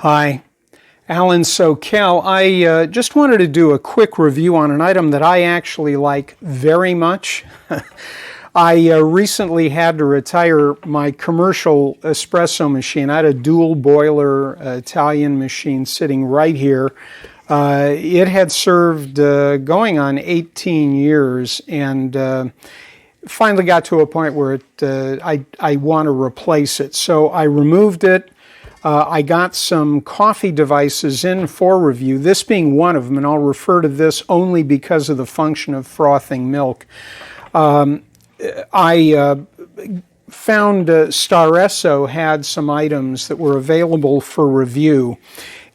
Hi, Alan SoCal. I just wanted to do a quick review on an item that I actually like very much. I recently had to retire my commercial espresso machine. I had a dual boiler Italian machine sitting right here. It had served going on 18 years and finally got to a point where I want to replace it. So I removed it. I got some coffee devices in for review, this being one of them, and I'll refer to this only because of the function of frothing milk. I found STARESSO had some items that were available for review,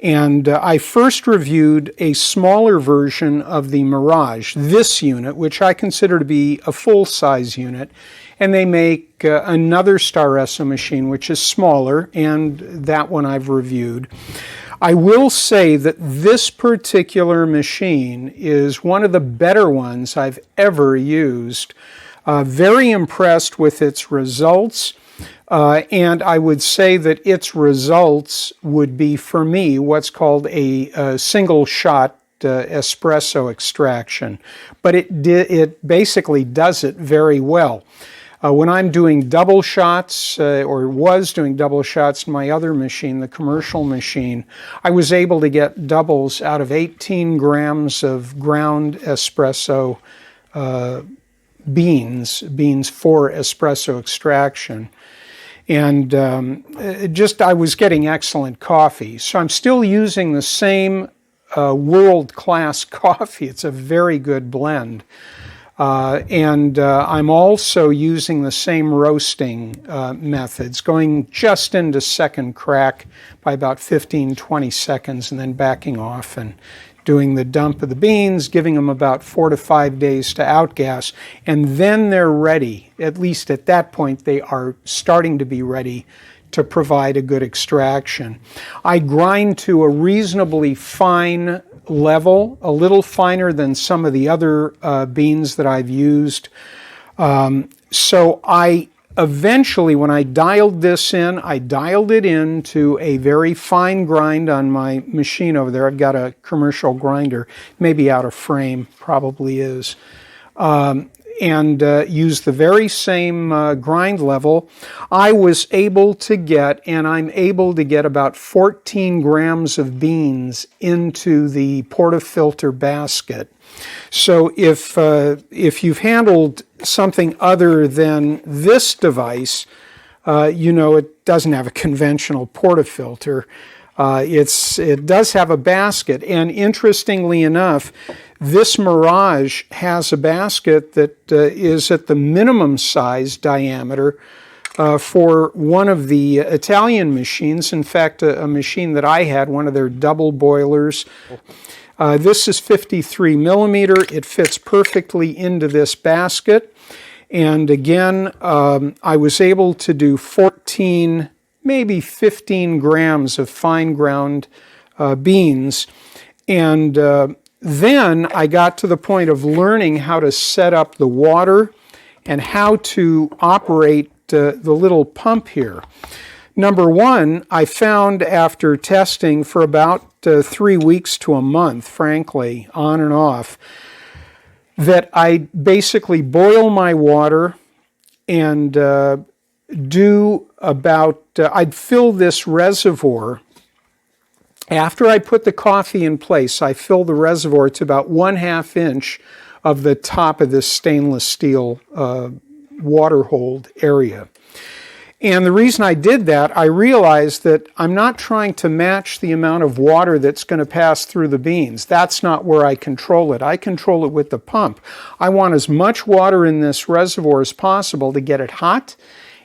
and I first reviewed a smaller version of the Mirage, this unit, which I consider to be a full-size unit, and they make another STARESSO machine which is smaller, and that one I've reviewed. I will say that this particular machine is one of the better ones I've ever used. Very impressed with its results, and I would say that its results would be, for me, what's called a single shot espresso extraction, but it basically does it very well. When I'm doing double shots, or was doing double shots in my other machine, the commercial machine, I was able to get doubles out of 18 grams of ground espresso beans for espresso extraction. And I was getting excellent coffee. So I'm still using the same world-class coffee. It's a very good blend. I'm also using the same roasting methods, going just into second crack by about 15-20 seconds and then backing off and doing the dump of the beans, giving them about 4 to 5 days to outgas, and then they're ready. At least at that point, they are starting to be ready to provide a good extraction. I grind to a reasonably fine level, a little finer than some of the other beans that I've used. So I eventually, when I dialed this in, I dialed it into a very fine grind on my machine over there. I've got a commercial grinder, maybe out of frame, probably is. And use the very same grind level. I was able to get, and I'm able to get about 14 grams of beans into the portafilter basket. So if you've handled something other than this device, you know it doesn't have a conventional portafilter. It does have a basket, and interestingly enough, this Mirage has a basket that is at the minimum size diameter for one of the Italian machines. In fact, a machine that I had, one of their double boilers. This is 53 millimeter. It fits perfectly into this basket. And again, I was able to do 14, maybe 15 grams of fine ground beans. And then I got to the point of learning how to set up the water and how to operate the little pump here. Number one, I found after testing for about 3 weeks to a month, frankly, on and off, that I basically boil my water and I'd fill this reservoir. After I put the coffee in place, I fill the reservoir to about 1/2 inch of the top of this stainless steel water hold area. And the reason I did that, I realized that I'm not trying to match the amount of water that's going to pass through the beans. That's not where I control it. I control it with the pump. I want as much water in this reservoir as possible to get it hot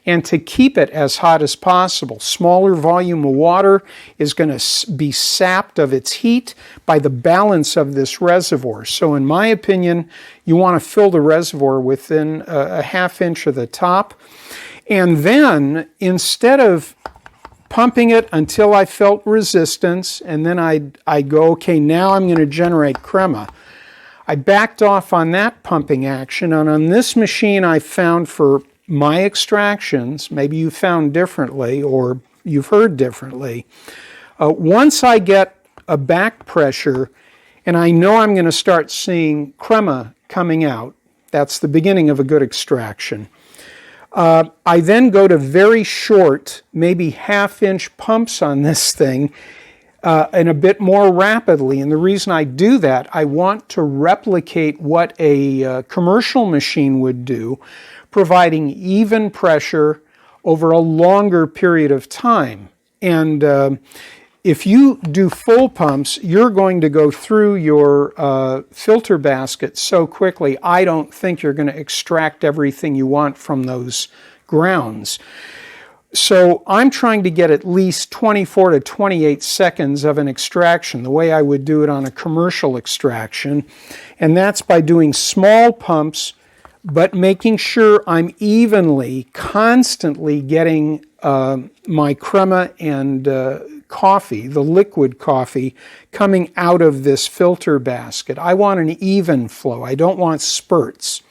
and to keep it as hot as possible. Smaller volume of water is going to be sapped of its heat by the balance of this reservoir. So in my opinion, you want to fill the reservoir within a 1/2 inch of the top. And then, instead of pumping it until I felt resistance, and then I'd go, okay, now I'm going to generate crema. I backed off on that pumping action, and on this machine I found for my extractions, maybe you found differently or you've heard differently, Once I get a back pressure, and I know I'm going to start seeing crema coming out, that's the beginning of a good extraction. I then go to very short, maybe half-inch pumps on this thing, and a bit more rapidly. And the reason I do that, I want to replicate what a commercial machine would do, providing even pressure over a longer period of time. And if you do full pumps, you're going to go through your filter basket so quickly, I don't think you're going to extract everything you want from those grounds. So I'm trying to get at least 24 to 28 seconds of an extraction, the way I would do it on a commercial extraction. And that's by doing small pumps, but making sure I'm evenly, constantly getting my crema and coffee, the liquid coffee, coming out of this filter basket. I want an even flow. I don't want spurts.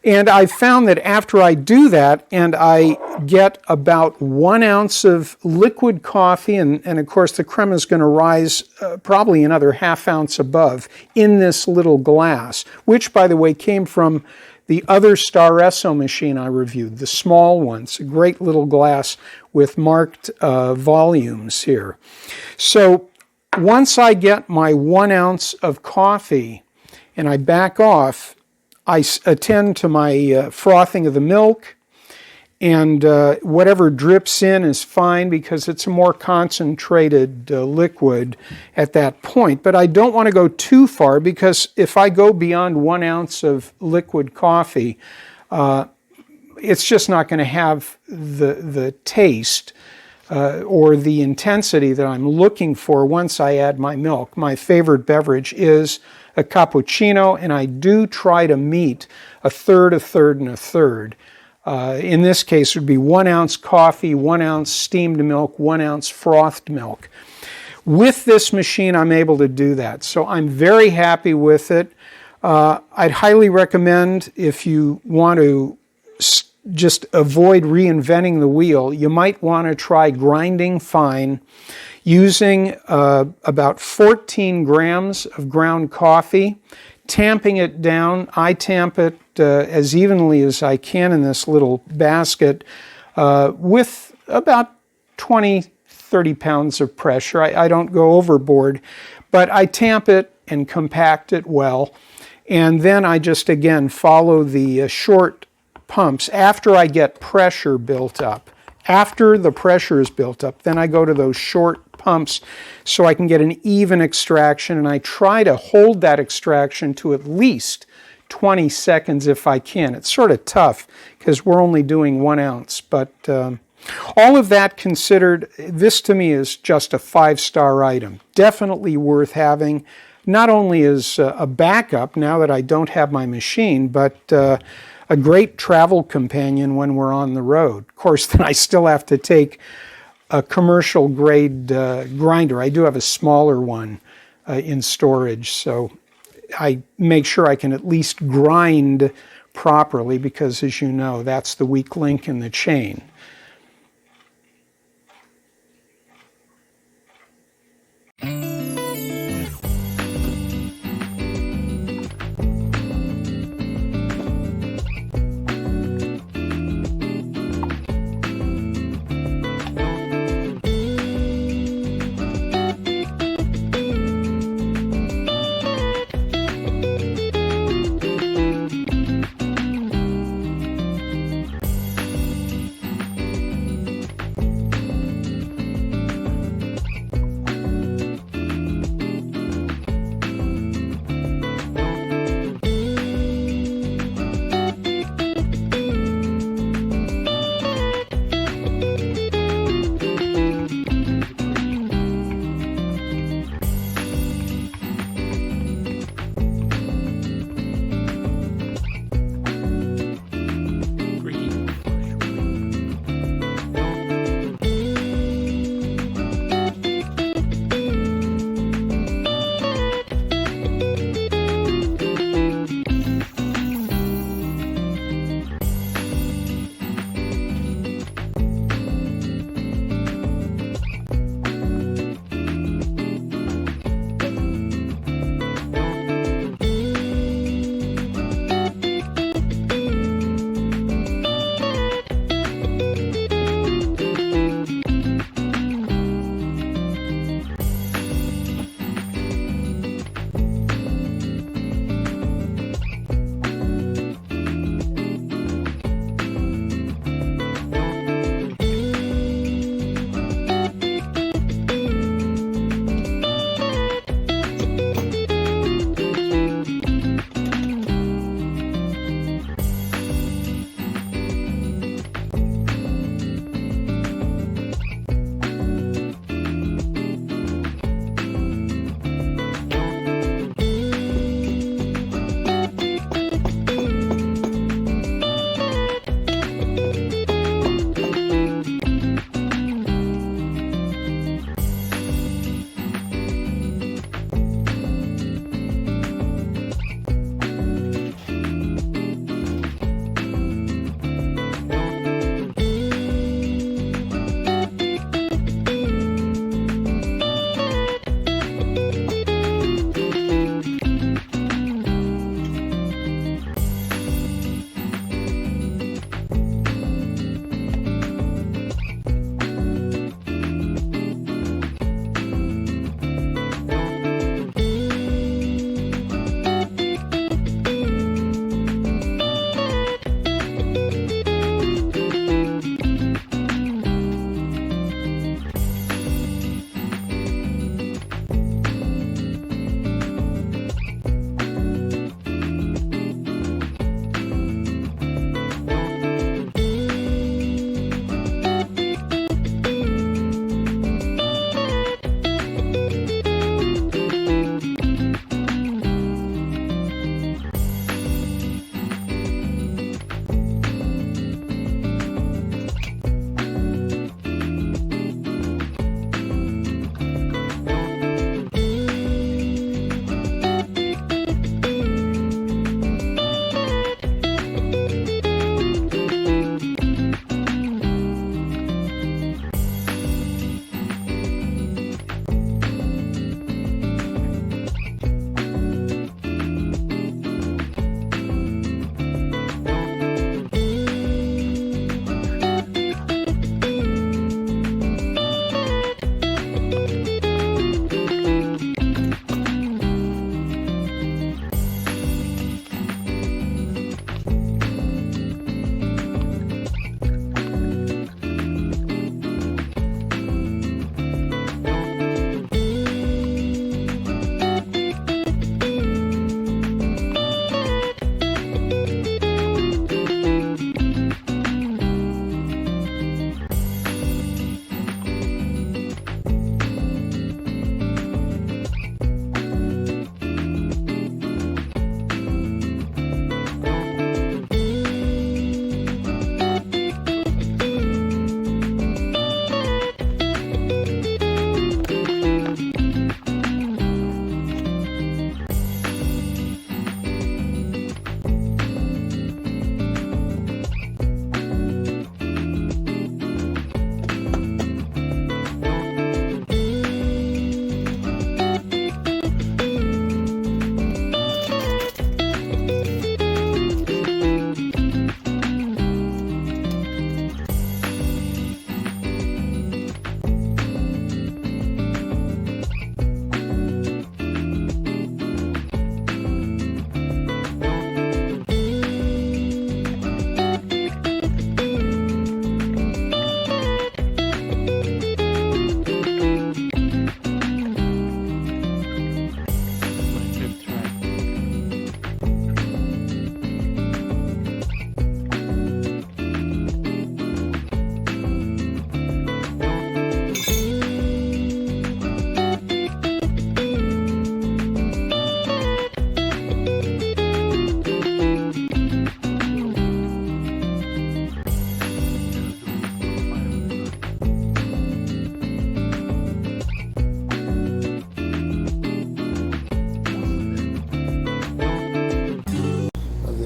And I found that after I do that and I get about 1 ounce of liquid coffee, and of course the crema is going to rise probably another ½ ounce above in this little glass, which by the way came from the other STARESSO machine I reviewed, the small one. It's a great little glass with marked volumes here. So once I get my 1 ounce of coffee and I back off, I attend to my frothing of the milk, and whatever drips in is fine because it's a more concentrated liquid at that point. But I don't want to go too far because if I go beyond 1 ounce of liquid coffee, it's just not going to have the taste or the intensity that I'm looking for once I add my milk. My favorite beverage is a cappuccino, and I do try to meet a third, and a third. In this case, it would be 1 ounce coffee, 1 ounce steamed milk, 1 ounce frothed milk. With this machine, I'm able to do that. So I'm very happy with it. I'd highly recommend, if you want to just avoid reinventing the wheel, you might want to try grinding fine using about 14 grams of ground coffee, tamping it down. I tamp it as evenly as I can in this little basket with about 20-30 pounds of pressure. I don't go overboard, but I tamp it and compact it well. And then I just, again, follow the short pumps after I get pressure built up. After the pressure is built up, then I go to those short pumps so I can get an even extraction, and I try to hold that extraction to at least 20 seconds if I can. It's sort of tough because we're only doing 1 ounce, but all of that considered, this to me is just a 5-star item. Definitely worth having, not only as a backup now that I don't have my machine, but a great travel companion when we're on the road. Of course, then I still have to take a commercial grade grinder. I do have a smaller one in storage, so I make sure I can at least grind properly because, as you know, that's the weak link in the chain.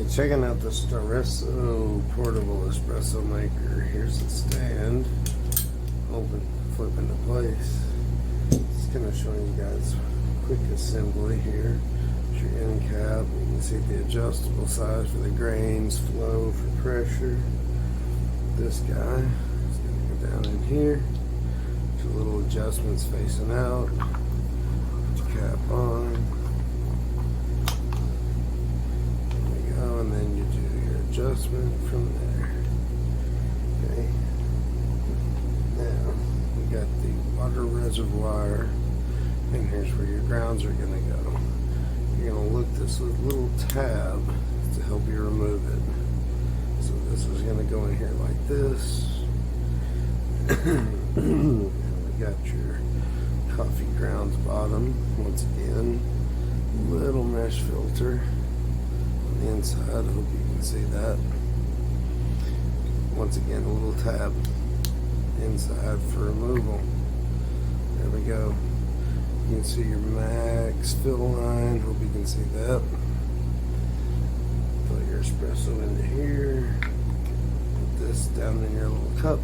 Alright, checking out the STARESSO portable espresso maker. Here's the stand. Open, flip into place. Just gonna show you guys quick assembly here. It's your end cap. You can see the adjustable size for the grains, flow for pressure. This guy is gonna go down in here. Two little adjustments facing out. Cap on. And then you do your adjustment from there. Okay. Now we got the water reservoir, and here's where your grounds are going to go. You're going to look this little tab to help you remove it. So this is going to go in here like this. And we got your coffee grounds bottom. Once again, little mesh filter. The inside, I hope you can see that. Once again, a little tab inside for removal. There we go. You can see your max fill line. Hope you can see that. Put your espresso into here. Put this down in your little cup.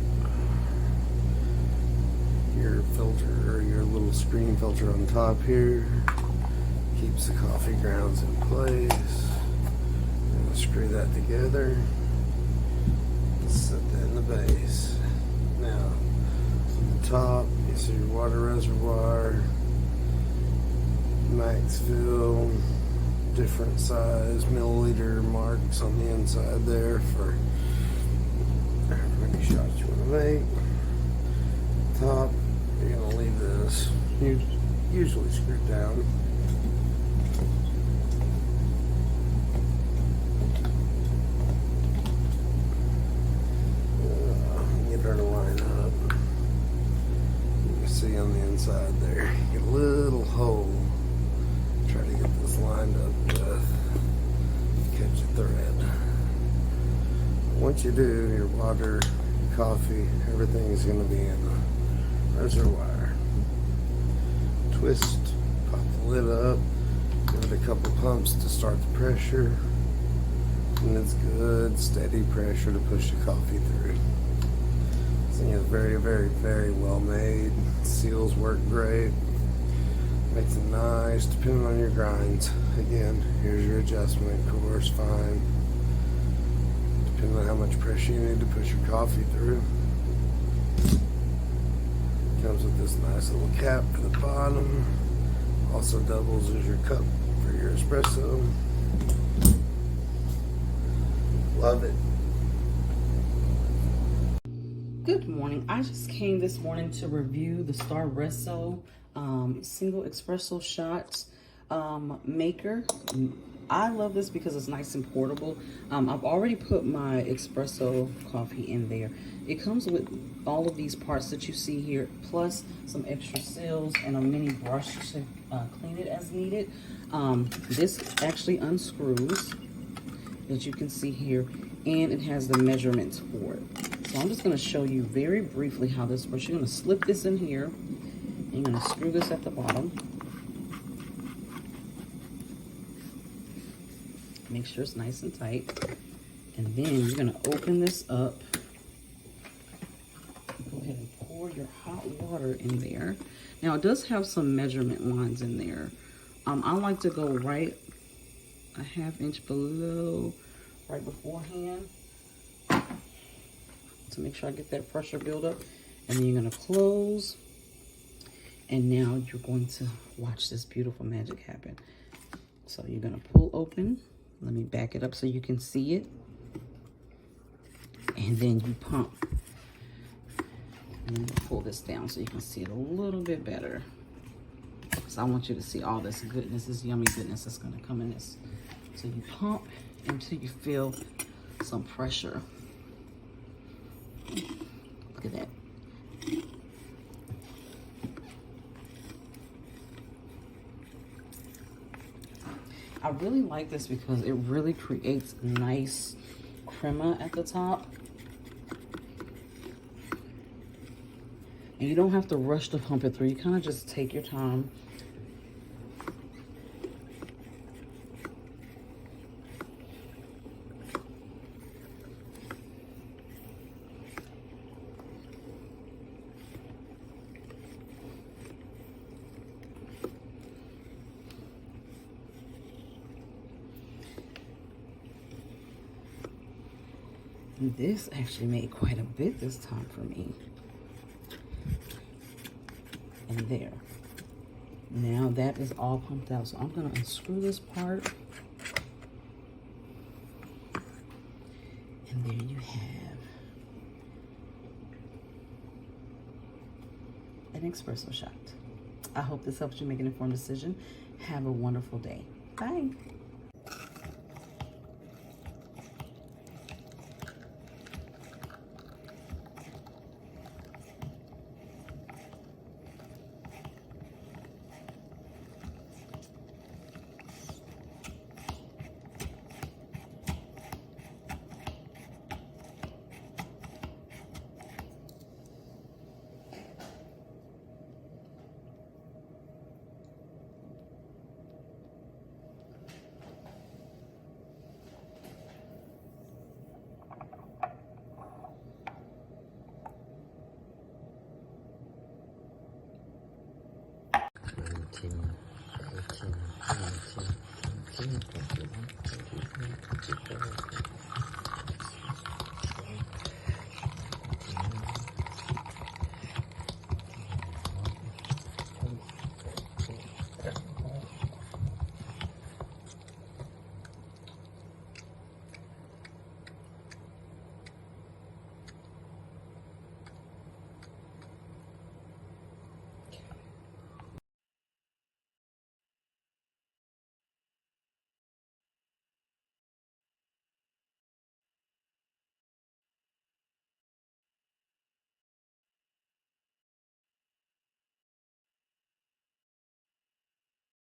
Your filter, or your little screen filter on top here, keeps the coffee grounds in place. Screw that together. Set that in the base. Now, on the top, you see your water reservoir, max fill, different size milliliter marks on the inside there for how many shots you want to make. Top, you're going to leave this usually screwed down. Her to line up. You can see on the inside there, you get a little hole. Try to get this lined up with, catch a thread. Once you do, your water, your coffee, everything is going to be in the reservoir. Twist, pop the lid up, give it a couple pumps to start the pressure, and it's good, steady pressure to push the coffee through. Is very, very, very well made. Seals work great. Makes it nice, depending on your grinds. Again, here's your adjustment, coarse, fine. Depending on how much pressure you need to push your coffee through. Comes with this nice little cap for the bottom. Also doubles as your cup for your espresso. Love it. Good morning. I just came this morning to review the STARESSO single espresso shot maker. I love this because it's nice and portable. I've already put my espresso coffee in there. It comes with all of these parts that you see here, plus some extra seals and a mini brush to clean it as needed. This actually unscrews, as you can see here, and it has the measurements for it. So I'm just going to show you very briefly how this works. You're going to slip this in here, and you're going to screw this at the bottom. Make sure it's nice and tight. And then you're going to open this up. Go ahead and pour your hot water in there. Now, it does have some measurement lines in there. I like to go right a ½ inch below, right beforehand, to make sure I get that pressure build up. And then you're going to close. And now you're going to watch this beautiful magic happen. So you're going to pull open. Let me back it up so you can see it. And then you pump. And then pull this down so you can see it a little bit better. So I want you to see all this goodness, this yummy goodness that's going to come in this. So you pump until you feel some pressure. Look at that. I really like this because it really creates nice crema at the top. And you don't have to rush to pump it through. You kind of just take your time. This actually made quite a bit this time for me. And there. Now that is all pumped out. So I'm going to unscrew this part. And there you have an espresso shot. I hope this helps you make an informed decision. Have a wonderful day. Bye.